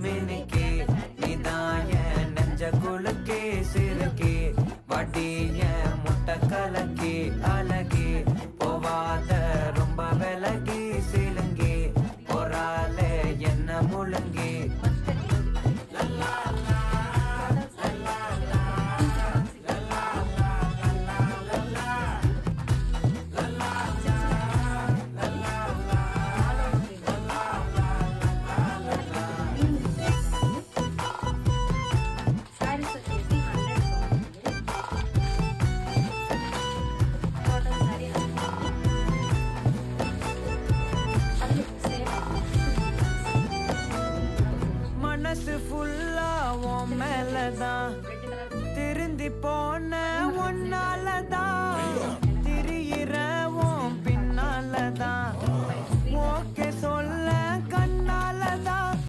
மினுக்கி நீதாய நெஞ்ச குலுக்கி சிறுக்கி வடிய முட்டை கலக்கி அழகி போவாத ரொம்ப விலகி சிலுங்கி போறாலே என்ன முழுங்கி மனசு ஃபுல்லா உன் மேலதான் திருந்தி போன ஒன்னாலதான்